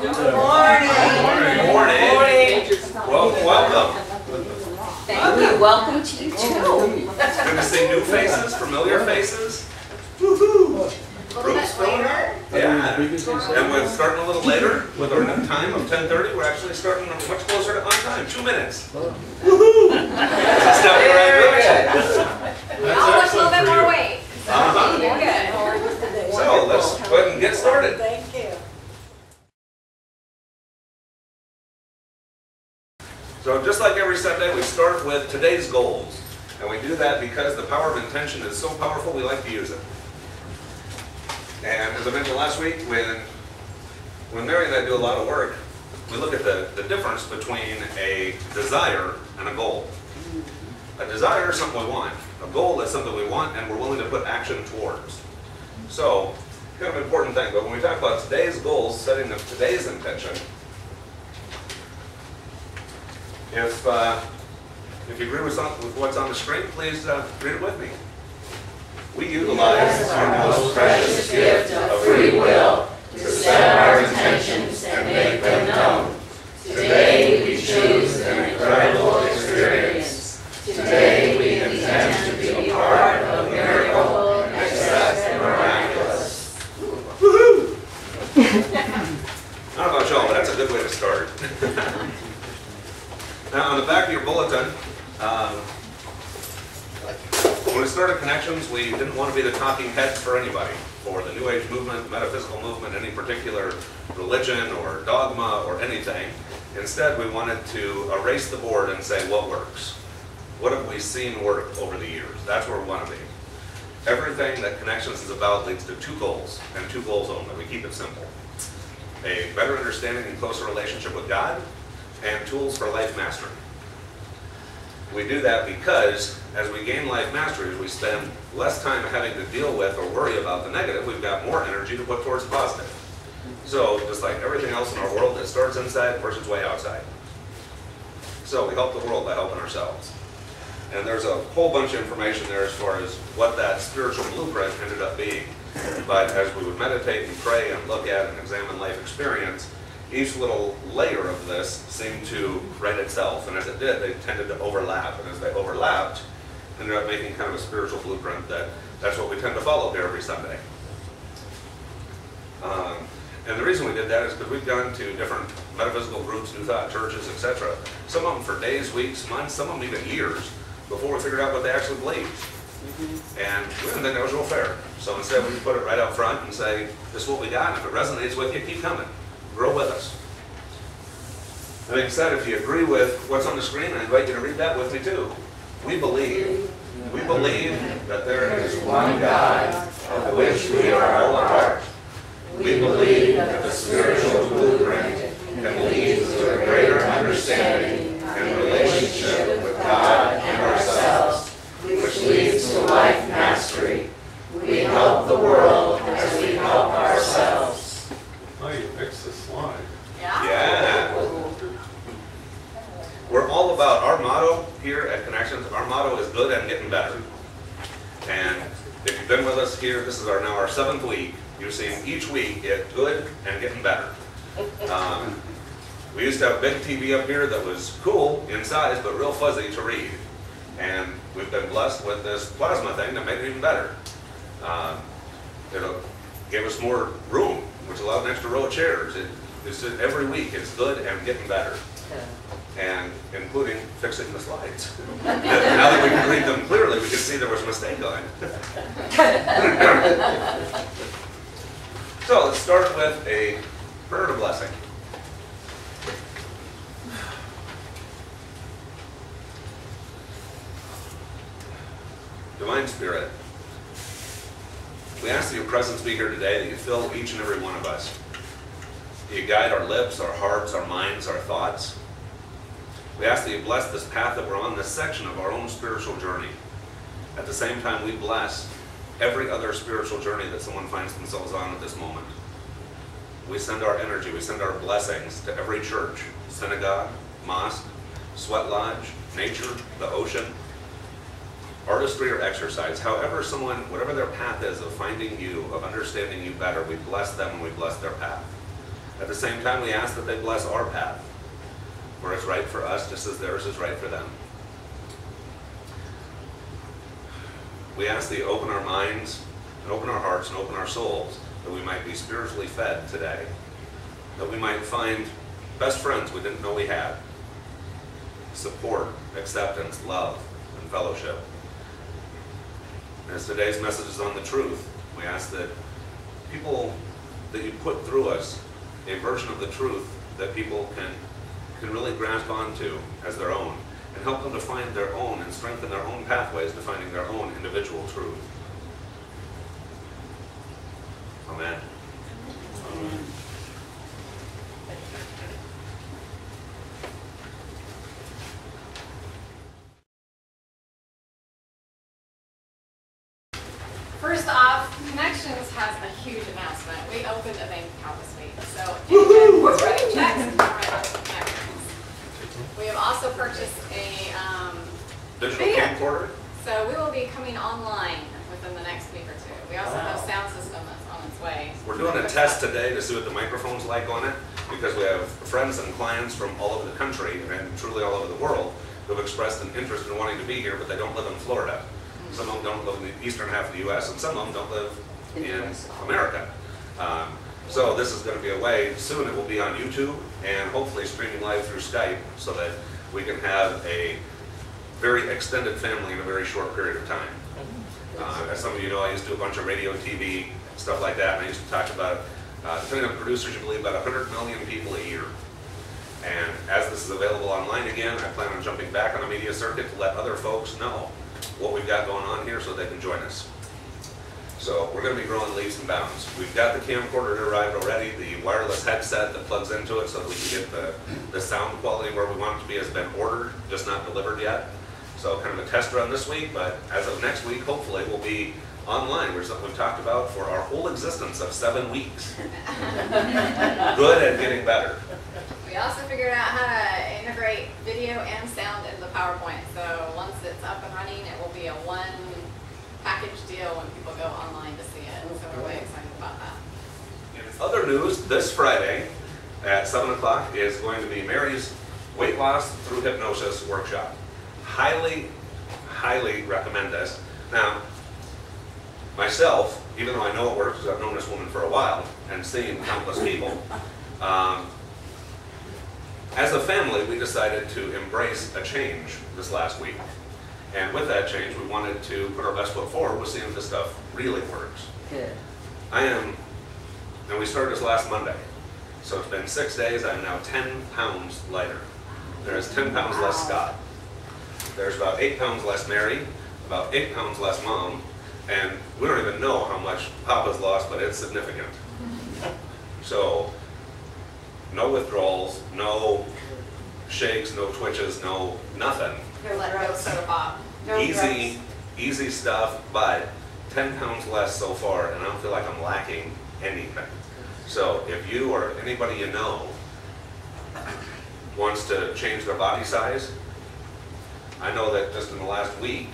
Good morning. Good morning. Welcome. Thank you. Welcome to you too. Good to see new faces, familiar faces. Woohoo! Groups filling up. Yeah. And we're starting a little later with our new time of 10:30. We're actually starting much closer to on time. 2 minutes. Woohoo! That's a step in the right direction. We all look a little bit more weight. Good. So let's go ahead and get started. Thank you. So just like every Sunday, we start with today's goals. And we do that because the power of intention is so powerful, we like to use it. And as I mentioned last week, when Mary and I do a lot of work, we look at the difference between a desire and a goal. A desire is something we want. A goal is something we want and we're willing to put action towards. So, kind of an important thing, but when we talk about today's goals, setting up today's intention, if you agree with what's on the screen, please read it with me. We utilize our most precious gift of free will to set our intentions and make them known. Today we choose an incredible experience. Today we intend to be a part of a miracle and accept the miraculous. Woohoo! I don't know about y'all, but that's a good way to start. Now, on the back of your bulletin, when we started Connections, we didn't want to be the talking heads for anybody, for the New Age movement, metaphysical movement, any particular religion or dogma or anything. Instead, we wanted to erase the board and say, what works? What have we seen work over the years? That's where we want to be. Everything that Connections is about leads to two goals, and two goals only. We keep it simple. A better understanding and closer relationship with God, and tools for life mastery. We do that because as we gain life mastery, as we spend less time having to deal with or worry about the negative, we've got more energy to put towards the positive. So just like everything else in our world, it starts inside, works its way outside. So we help the world by helping ourselves. And there's a whole bunch of information there as far as what that spiritual blueprint ended up being. But as we would meditate and pray and look at and examine life experience, each little layer of this seemed to write itself, and as it did, they tended to overlap, and as they overlapped, ended up making kind of a spiritual blueprint that's what we tend to follow here every Sunday. And the reason we did that is because we've gone to different metaphysical groups, New Thought churches, etc. Some of them for days, weeks, months, some of them even years, before we figured out what they actually believed. And we didn't think that was real fair. So instead we put it right out front and say, this is what we got, and if it resonates with you, keep coming. Grow with us. That being said, if you agree with what's on the screen, I invite you to read that with me too. We believe that there is one God of which we are all a part. We believe that the spiritual blueprint can lead to a greater understanding and relationship with God and ourselves, which leads to life mastery. We help the world as we help ourselves. Oh, you fixed the slide. Yeah. We're all about, our motto here at Connections, our motto is good and getting better. And if you've been with us here, this is now our 7th week. You're seeing each week get good and getting better. We used to have a big TV up here that was cool in size, but real fuzzy to read. And we've been blessed with this plasma thing that made it even better. It gave us more room, which allowed an extra row of chairs. It's just, every week it's good and getting better. And including fixing the slides. Now that we can read them clearly, we can see there was a mistake on it. So let's start with a prayer to blessing. Divine Spirit, we ask that your presence be here today, that you fill each and every one of us. That you guide our lips, our hearts, our minds, our thoughts. We ask that you bless this path that we're on, this section of our own spiritual journey. At the same time, we bless every other spiritual journey that someone finds themselves on at this moment. We send our energy, we send our blessings to every church, synagogue, mosque, sweat lodge, nature, the ocean, artistry or exercise, however someone, whatever their path is of finding you, of understanding you better, we bless them and we bless their path. At the same time, we ask that they bless our path, where it's right for us just as theirs is right for them. We ask that you open our minds, and open our hearts, and open our souls, that we might be spiritually fed today, that we might find best friends we didn't know we had, support, acceptance, love, and fellowship. As today's message is on the truth, we ask that people, that you put through us a version of the truth that people can really grasp onto as their own, and help them to find their own and strengthen their own pathways to finding their own individual truth. Amen. Amen. First off, Connections has a huge announcement. We opened a bank account this week, so anyone who's writing checks can write out to Connections. We have also purchased a Digital video. camcorder? So we will be coming online within the next week or two. We also have a sound system that's on its way. We're doing a test today to see what the microphone's like on it, because we have friends and clients from all over the country and truly all over the world who have expressed an interest in wanting to be here, but they don't live in Florida. Some of them don't live in the eastern half of the U.S., and some of them don't live in America. So this is going to be a way, soon it will be on YouTube, and hopefully streaming live through Skype, so that we can have a very extended family in a very short period of time. As some of you know, I used to do a bunch of radio, TV, stuff like that, and I used to talk about, depending on the producers, you believe about 100 million people a year. And as this is available online again, I plan on jumping back on the media circuit to let other folks know what we've got going on here so they can join us. So we're going to be growing leaps and bounds. We've got the camcorder that arrived already, the wireless headset that plugs into it so that we can get the sound quality where we want it to be has been ordered, just not delivered yet. So kind of a test run this week, but as of next week, hopefully we'll be online, which is something we've talked about for our whole existence of 7 weeks. Good and getting better. We also figured out how to integrate video and sound into the PowerPoint. So once it's up and running, it will be a one package deal when people go online to see it. So we're really excited about that. In other news, this Friday at 7 o'clock is going to be Mary's Weight Loss Through Hypnosis workshop. Highly, highly recommend this. Now, myself, even though I know it works because I've known this woman for a while and seen countless people, as a family, we decided to embrace a change this last week. And with that change, we wanted to put our best foot forward with seeing if this stuff really works. Good. And we started this last Monday. So it's been 6 days, I'm now 10 pounds lighter. There is 10 pounds less Scott. There's about 8 pounds less Mary, about 8 pounds less Mom, and we don't even know how much Papa's lost, but it's significant. So, no withdrawals, no shakes, no twitches, no nothing. Go let go soda pop. Easy stuff, but 10 pounds less so far, and I don't feel like I'm lacking anything. So if you or anybody you know wants to change their body size, I know that just in the last week,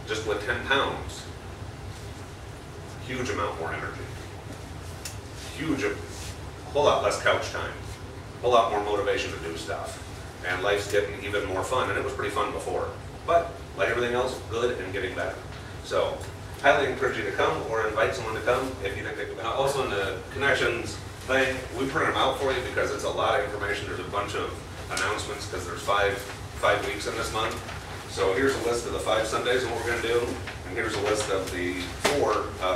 just with 10 pounds, huge amount more energy. A whole lot less couch time, a whole lot more motivation to do stuff. And life's getting even more fun, and it was pretty fun before. But like everything else, good and getting better. So, highly encourage you to come or invite someone to come if you think they could. Also in the Connections thing, we print them out for you because it's a lot of information. There's a bunch of announcements because there's five weeks in this month. So here's a list of the 5 Sundays and what we're going to do. And here's a list of the 4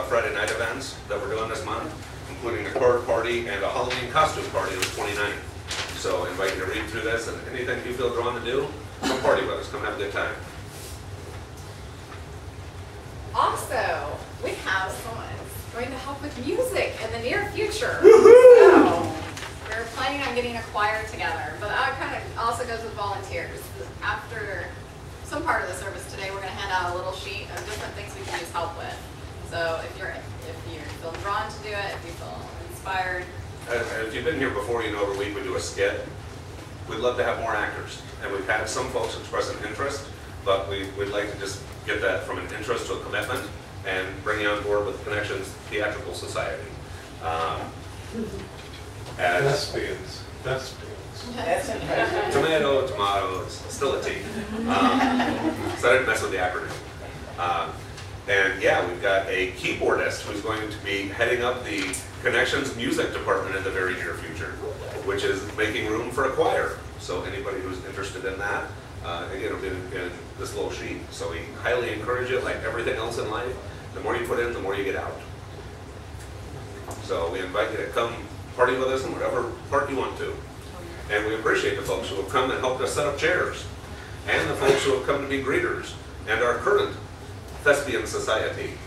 Friday night events that we're doing this month, including a card party and a Halloween costume party on the 29th. So I invite you to read through this, and anything you feel drawn to do, come party with us, come have a good time. Also, we have someone going to help with music in the near future. So, we're planning on getting a choir together, but that kind of also goes with volunteers. After some part of the service today, we're going to hand out a little sheet of different things we can use help with. So if you're feeling drawn to do it, if you feel inspired. If you've been here before, you know every week we do a skit. We'd love to have more actors, and we've had some folks express an interest, but we'd like to just get that from an interest to a commitment and bring you on board with Connections Theatrical Society. as Thespians. tomato, tomato, it's still a T. So I didn't mess with the acronym. And yeah, we've got a keyboardist who's going to be heading up the Connections music department in the very near future, which is making room for a choir. So anybody who's interested in that, again, it'll be in this little sheet. So we highly encourage it, like everything else in life. The more you put in, the more you get out. So we invite you to come party with us in whatever part you want to. And we appreciate the folks who have come and helped us set up chairs, and the folks who have come to be greeters, and our current thespian society.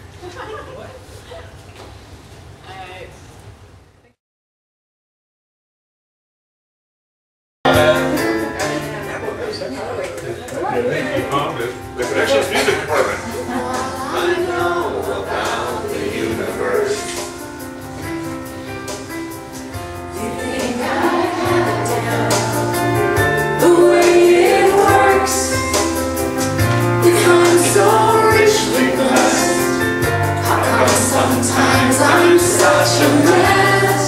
The Connections Music Department. I know about the universe. You think I have it down, the way it works. If I'm so richly blessed, how come sometimes I'm such a mess?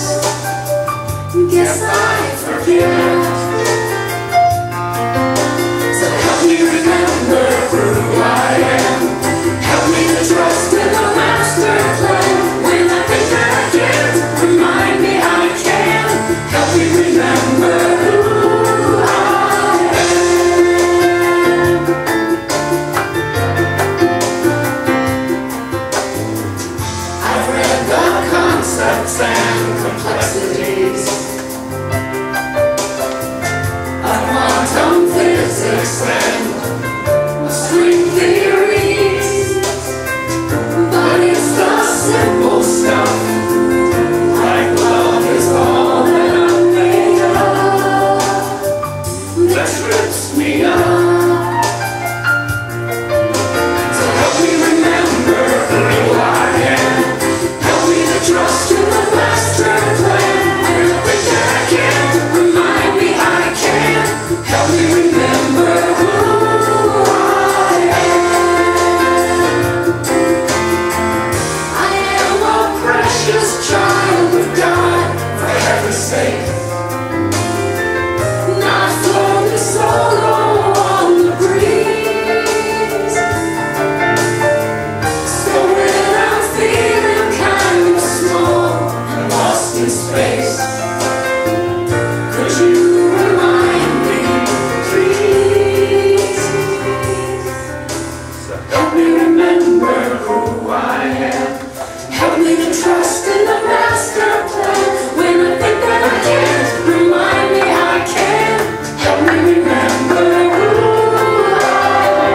Guess I forget. Who I am. Help me to trust in the master plan. When I think I can't, remind me I can. Help me remember who I am. I've read the concepts and complexities of quantum physics and string theories, but it's the simple stuff, like love is all that I'm made of, that trips me up. So help me remember who I am, help me to trust in the master plan. When I think that I can't, remind me I can, help me remember who child of God, for heaven's sake, not floating solo on the breeze. So when I'm feeling kind of small and lost in space, could you remind me, please? Help me remember who I am. Help me to trust in the master plan. When I think that I can't, remind me I can. Help me remember who I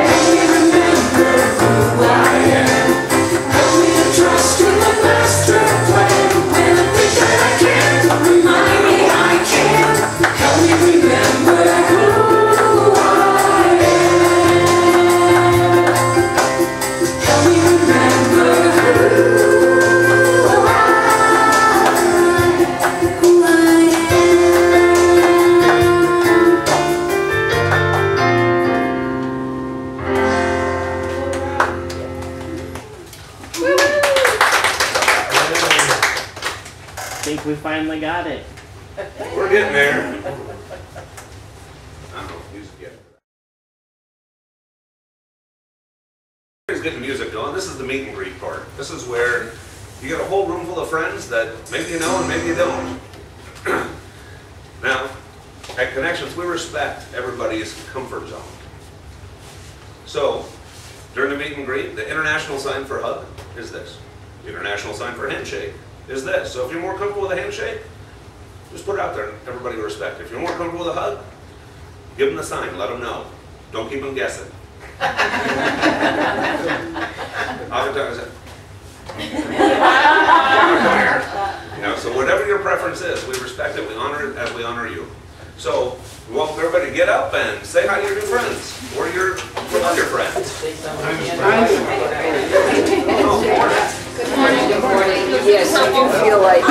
am. Help me remember who I am. Help me to trust in the master plan. When I think that I can't, remind me I can. Help me remember who I am. Help me remember who We finally got it. We're getting there. I don't know if music yet. Here's getting music going. This is the meet and greet part. This is where you get a whole room full of friends that maybe you know and maybe you don't. Now, at Connections, we respect everybody's comfort zone. So, during the meet and greet, the international sign for hug is this. The international sign for handshake is this. So if you're more comfortable with a handshake, just put it out there and everybody will respect it. If you're more comfortable with a hug, give them the sign, let them know. Don't keep them guessing. Oftentimes, you know, so whatever your preference is, we respect it, we honor it as we honor you. So we welcome everybody to get up and say hi to your new friends or your other friends. Good morning, good morning. Yes, I do feel like